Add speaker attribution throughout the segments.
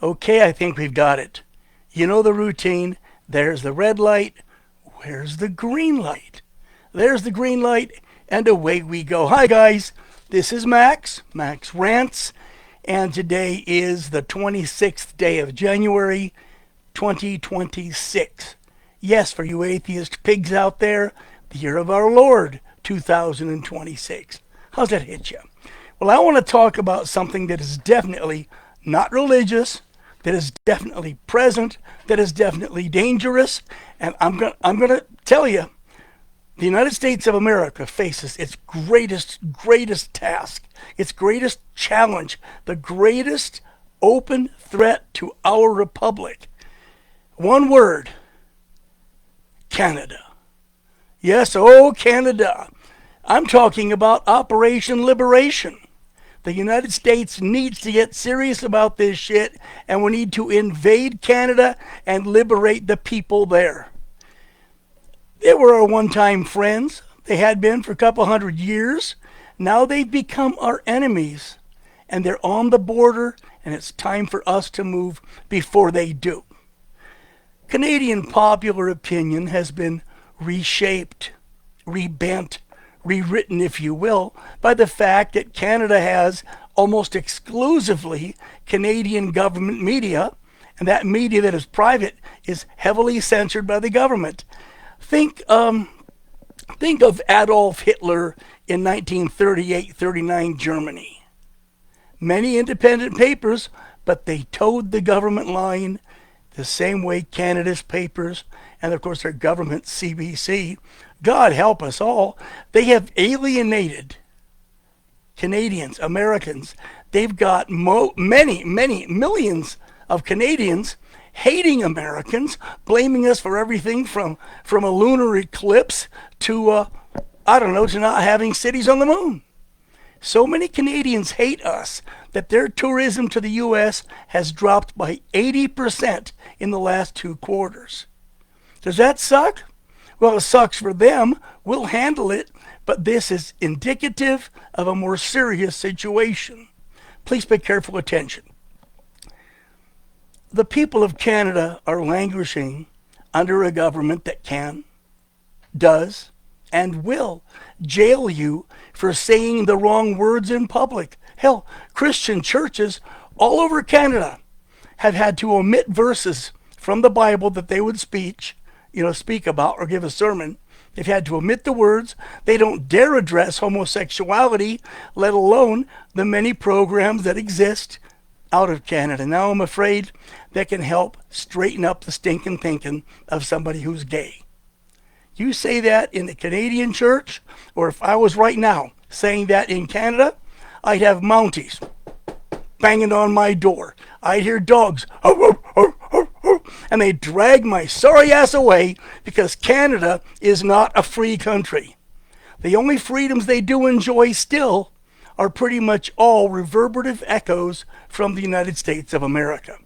Speaker 1: Okay, I think we've got it. You know the routine. There's the red light. Where's the green light? There's the green light, and away we go. Hi, guys. This is Max Rants, and today is the 26th day of January, 2026. Yes, for you atheist pigs out there, the year of our Lord, 2026. How's that hit you? Well, I want to talk about something that is definitely not religious, that is definitely present, that is definitely dangerous, and I'm going to tell you, the United States of America faces its greatest task, its greatest challenge, the greatest open threat to our republic. One word: Canada. Yes, oh, Canada. I'm talking about Operation Liberation. The United States needs to get serious about this shit, and we need to invade Canada and liberate the people there. They were our one-time friends. They had been for a couple hundred years. Now they've become our enemies, and they're on the border, and it's time for us to move before they do. Canadian popular opinion has been reshaped, rebent, rewritten, if you will, by the fact that Canada has almost exclusively Canadian government media, and that media that is private is heavily censored by the government. Think of Adolf Hitler in 1938-39 Germany. Many independent papers, but they towed the government line the same way Canada's papers, and of course their government CBC, God help us all, they have alienated Canadians, Americans. They've got many millions of Canadians hating Americans, blaming us for everything from a lunar eclipse to, to not having cities on the moon. So many Canadians hate us that their tourism to the U.S. has dropped by 80% in the last 2 quarters. Does that suck? Well, it sucks for them. We'll handle it, but this is indicative of a more serious situation. Please pay careful attention. The people of Canada are languishing under a government that can, does, and will jail you for saying the wrong words in public. Hell, Christian churches all over Canada have had to omit verses from the Bible that they would speak about or give a sermon. They've had to omit the words. They don't dare address homosexuality, let alone the many programs that exist out of Canada. Now I'm afraid that can help straighten up the stinking thinking of somebody who's gay. You say that in the Canadian church, or if I was right now saying that in Canada, I'd have Mounties banging on my door. I'd hear dogs, and they'd drag my sorry ass away because Canada is not a free country. The only freedoms they do enjoy still are pretty much all reverberative echoes from the United States of America.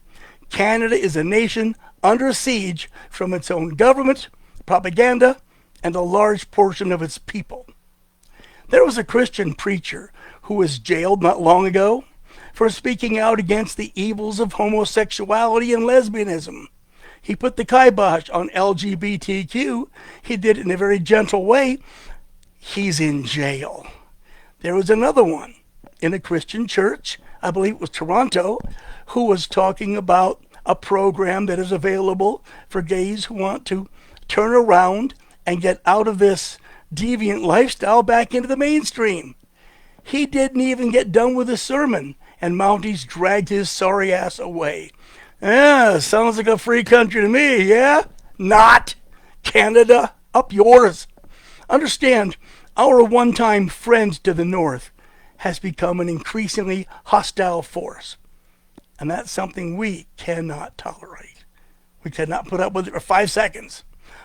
Speaker 1: Canada is a nation under siege from its own government, propaganda, and a large portion of its people. There was a Christian preacher who was jailed not long ago for speaking out against the evils of homosexuality and lesbianism. He put the kibosh on LGBTQ. He did it in a very gentle way. He's in jail. There was another one in a Christian church, I believe it was Toronto, who was talking about a program that is available for gays who want to turn around and get out of this deviant lifestyle back into the mainstream. He didn't even get done with the sermon, and Mounties dragged his sorry ass away. Yeah, sounds like a free country to me, yeah? Not. Canada, up yours. Understand, our one-time friend to the north has become an increasingly hostile force. And that's something we cannot tolerate. We cannot put up with it for 5 seconds.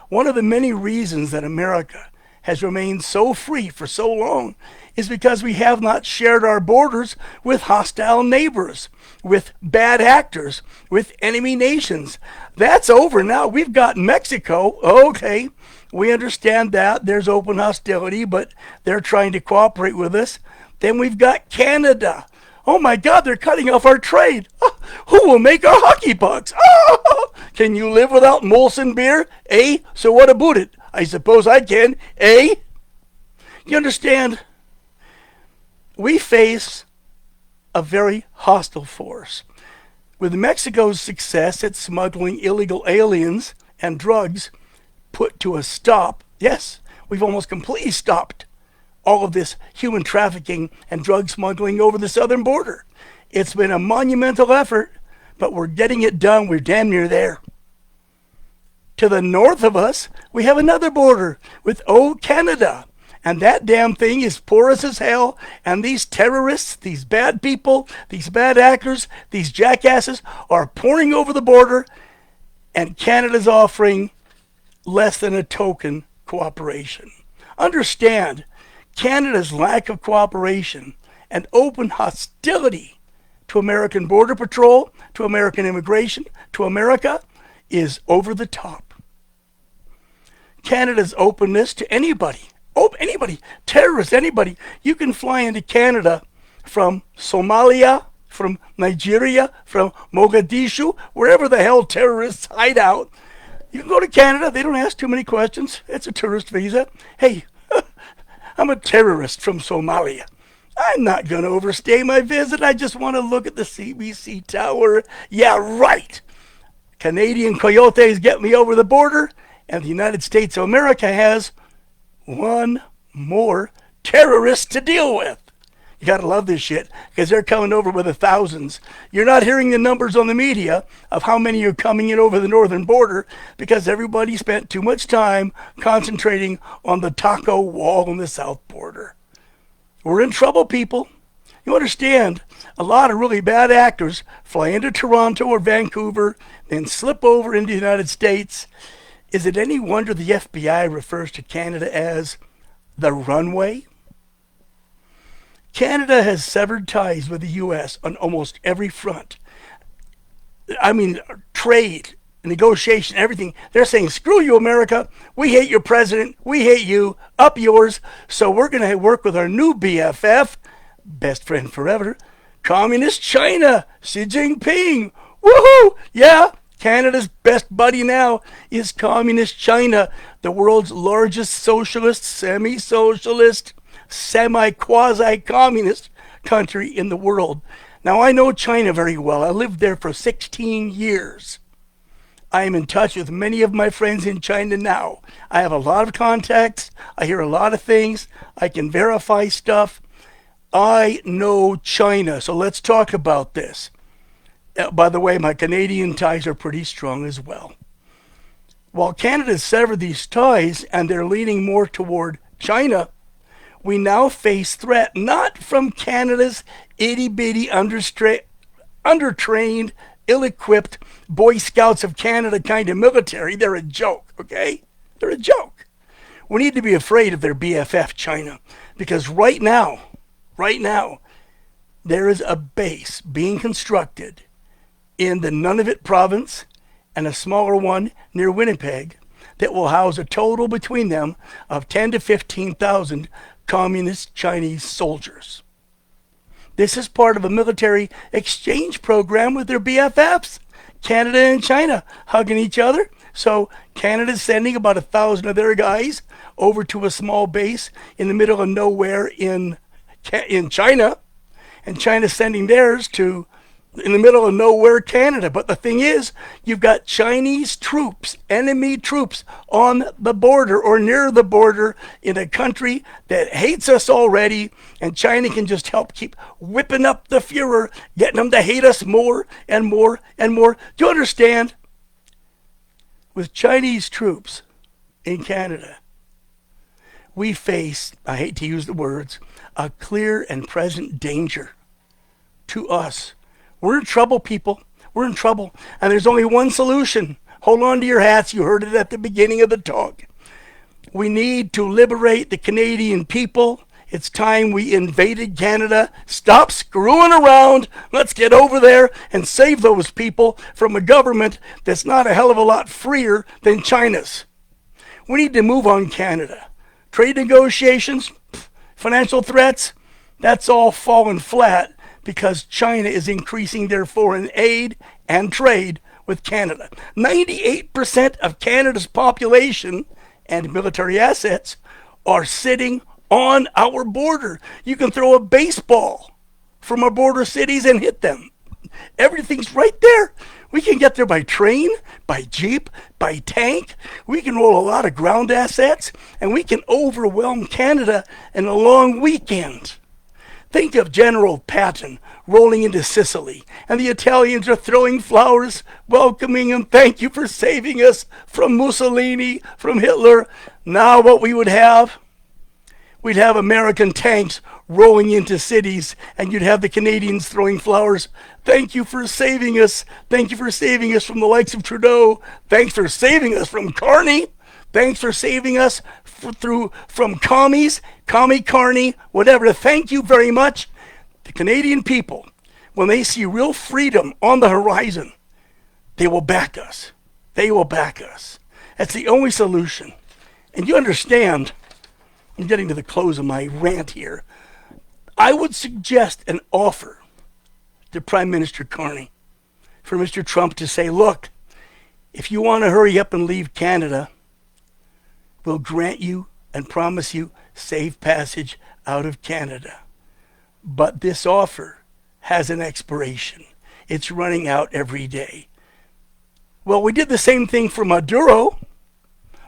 Speaker 1: One of the many reasons that America has remained so free for so long is because we have not shared our borders with hostile neighbors, with bad actors, with enemy nations. That's over now. We've got Mexico. Okay, we understand that. There's open hostility, but they're trying to cooperate with us. Then we've got Canada. Oh my God, they're cutting off our trade. Oh, Who will make our hockey pucks? Oh, can you live without Molson beer? Eh? So what about it? I suppose I can. Eh? You understand? We face a very hostile force. With Mexico's success at smuggling illegal aliens and drugs put to a stop, yes, we've almost completely stopped all of this human trafficking and drug smuggling over the southern border. It's been a monumental effort, but we're getting it done. We're damn near there. To the north of us, we have another border with Canada. And that damn thing is porous as hell. And these terrorists, these bad people, these bad actors, these jackasses are pouring over the border. And Canada's offering less than a token cooperation. Understand, Canada's lack of cooperation and open hostility to American Border Patrol, to American immigration, to America is over the top. Canada's openness to anybody, terrorists, anybody. You can fly into Canada from Somalia, from Nigeria, from Mogadishu, wherever the hell terrorists hide out. You can go to Canada. They don't ask too many questions. It's a tourist visa. Hey, I'm a terrorist from Somalia. I'm not going to overstay my visit. I just want to look at the CBC Tower. Yeah, right. Canadian coyotes get me over the border, and the United States of America has one more terrorist to deal with. You got to love this shit, because they're coming over by the thousands. You're not hearing the numbers on the media of how many are coming in over the northern border, because everybody spent too much time concentrating on the taco wall on the south border. We're in trouble, people. You understand, a lot of really bad actors fly into Toronto or Vancouver, then slip over into the United States. Is it any wonder the FBI refers to Canada as the runway? Canada has severed ties with the U.S. on almost every front. I mean, trade, negotiation, everything. They're saying, screw you, America. We hate your president. We hate you. Up yours. So we're going to work with our new BFF, best friend forever, Communist China, Xi Jinping. Woohoo! Yeah, Canada's best buddy now is Communist China, the world's largest socialist, semi-socialist, semi-quasi-communist country in the world. Now, I know China very well. I lived there for 16 years. I am in touch with many of my friends in China now. I have a lot of contacts. I hear a lot of things. I can verify stuff. I know China, so let's talk about this. By the way, my Canadian ties are pretty strong as well. While Canada severed these ties and they're leaning more toward China, we now face threat not from Canada's itty-bitty, undertrained, ill-equipped Boy Scouts of Canada kind of military. They're a joke, okay? They're a joke. We need to be afraid of their BFF, China, because right now, there is a base being constructed in the Nunavut province and a smaller one near Winnipeg that will house a total between them of 10 to 15,000 communist Chinese soldiers. This is part of a military exchange program with their BFFs, Canada and China hugging each other. So Canada's sending about 1,000 of their guys over to a small base in the middle of nowhere in China, and China's sending theirs to in the middle of nowhere, Canada. But the thing is, you've got Chinese troops, enemy troops, on the border or near the border in a country that hates us already, and China can just help keep whipping up the Fuhrer, getting them to hate us more and more and more. Do you understand? With Chinese troops in Canada, we face, I hate to use the words, a clear and present danger to us. We're in trouble, people. We're in trouble. And there's only one solution. Hold on to your hats. You heard it at the beginning of the talk. We need to liberate the Canadian people. It's time we invaded Canada. Stop screwing around. Let's get over there and save those people from a government that's not a hell of a lot freer than China's. We need to move on Canada. Trade negotiations, financial threats, that's all fallen flat because China is increasing their foreign aid and trade with Canada. 98% of Canada's population and military assets are sitting on our border. You can throw a baseball from our border cities and hit them. Everything's right there. We can get there by train, by jeep, by tank. We can roll a lot of ground assets, and we can overwhelm Canada in a long weekend. Think of General Patton rolling into Sicily, and the Italians are throwing flowers, welcoming him. Thank you for saving us from Mussolini, from Hitler. Now what we would have? We'd have American tanks rolling into cities, and you'd have the Canadians throwing flowers. Thank you for saving us. Thank you for saving us from the likes of Trudeau. Thanks for saving us from Carney. Thanks for saving us from commies, Carney, whatever. Thank you very much. The Canadian people, when they see real freedom on the horizon, they will back us. They will back us. That's the only solution. And you understand, I'm getting to the close of my rant here. I would suggest an offer to Prime Minister Carney for Mr. Trump to say, look, if you want to hurry up and leave Canada, we'll grant you and promise you safe passage out of Canada. But this offer has an expiration. It's running out every day. Well, we did the same thing for Maduro.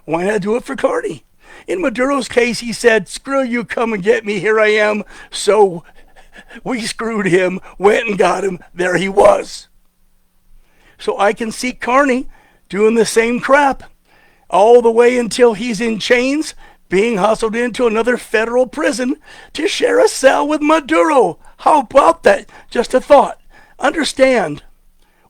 Speaker 1: Why not do it for Carney? In Maduro's case, he said, screw you, come and get me, here I am. So we screwed him, went and got him, there he was. So I can see Carney doing the same crap all the way until he's in chains, being hustled into another federal prison to share a cell with Maduro. How about that? Just a thought. Understand,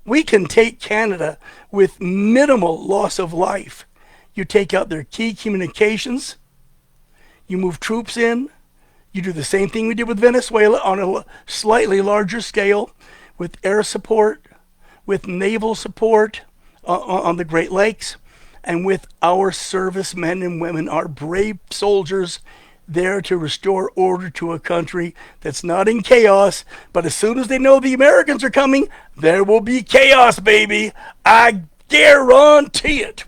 Speaker 1: we can take Canada with minimal loss of life. You take out their key communications, you move troops in, you do the same thing we did with Venezuela on a slightly larger scale, with air support, with naval support on the Great Lakes, and with our servicemen and women, our brave soldiers there to restore order to a country that's not in chaos. But as soon as they know the Americans are coming, there will be chaos, baby. I guarantee it.